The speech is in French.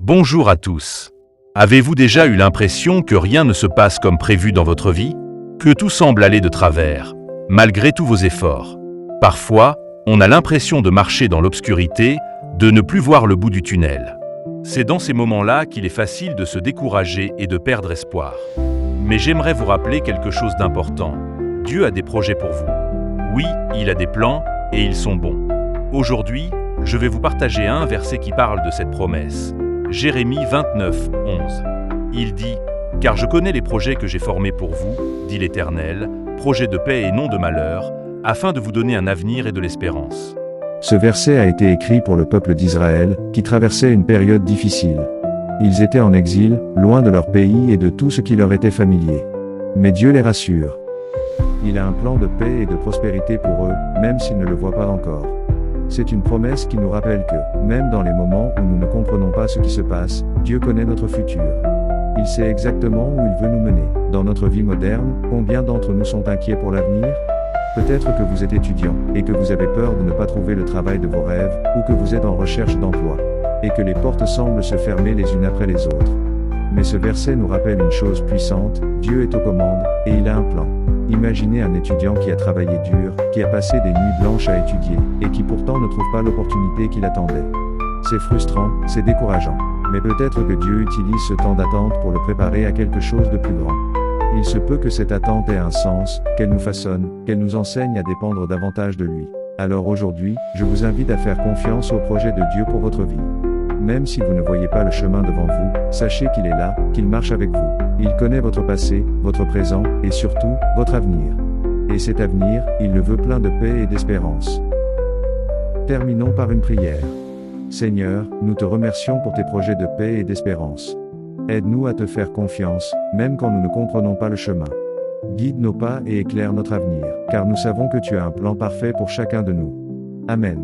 Bonjour à tous. Avez-vous déjà eu l'impression que rien ne se passe comme prévu dans votre vie? Que tout semble aller de travers, malgré tous vos efforts? Parfois, on a l'impression de marcher dans l'obscurité, de ne plus voir le bout du tunnel. C'est dans ces moments-là qu'il est facile de se décourager et de perdre espoir. Mais j'aimerais vous rappeler quelque chose d'important. Dieu a des projets pour vous. Oui, il a des plans et ils sont bons. Aujourd'hui, je vais vous partager un verset qui parle de cette promesse. Jérémie 29, 11. Il dit « Car je connais les projets que j'ai formés pour vous, dit l'Éternel, projets de paix et non de malheur, afin de vous donner un avenir et de l'espérance. » Ce verset a été écrit pour le peuple d'Israël, qui traversait une période difficile. Ils étaient en exil, loin de leur pays et de tout ce qui leur était familier. Mais Dieu les rassure. Il a un plan de paix et de prospérité pour eux, même s'ils ne le voient pas encore. C'est une promesse qui nous rappelle que, même dans les moments où nous ne comprenons pas ce qui se passe, Dieu connaît notre futur. Il sait exactement où il veut nous mener. Dans notre vie moderne, combien d'entre nous sont inquiets pour l'avenir? Peut-être que vous êtes étudiant, et que vous avez peur de ne pas trouver le travail de vos rêves, ou que vous êtes en recherche d'emploi, et que les portes semblent se fermer les unes après les autres. Mais ce verset nous rappelle une chose puissante, Dieu est aux commandes, et il a un plan. Imaginez un étudiant qui a travaillé dur, qui a passé des nuits blanches à étudier, et qui pourtant ne trouve pas l'opportunité qu'il attendait. C'est frustrant, c'est décourageant. Mais peut-être que Dieu utilise ce temps d'attente pour le préparer à quelque chose de plus grand. Il se peut que cette attente ait un sens, qu'elle nous façonne, qu'elle nous enseigne à dépendre davantage de lui. Alors aujourd'hui, je vous invite à faire confiance au projet de Dieu pour votre vie. Même si vous ne voyez pas le chemin devant vous, sachez qu'il est là, qu'il marche avec vous. Il connaît votre passé, votre présent, et surtout, votre avenir. Et cet avenir, il le veut plein de paix et d'espérance. Terminons par une prière. Seigneur, nous te remercions pour tes projets de paix et d'espérance. Aide-nous à te faire confiance, même quand nous ne comprenons pas le chemin. Guide nos pas et éclaire notre avenir, car nous savons que tu as un plan parfait pour chacun de nous. Amen.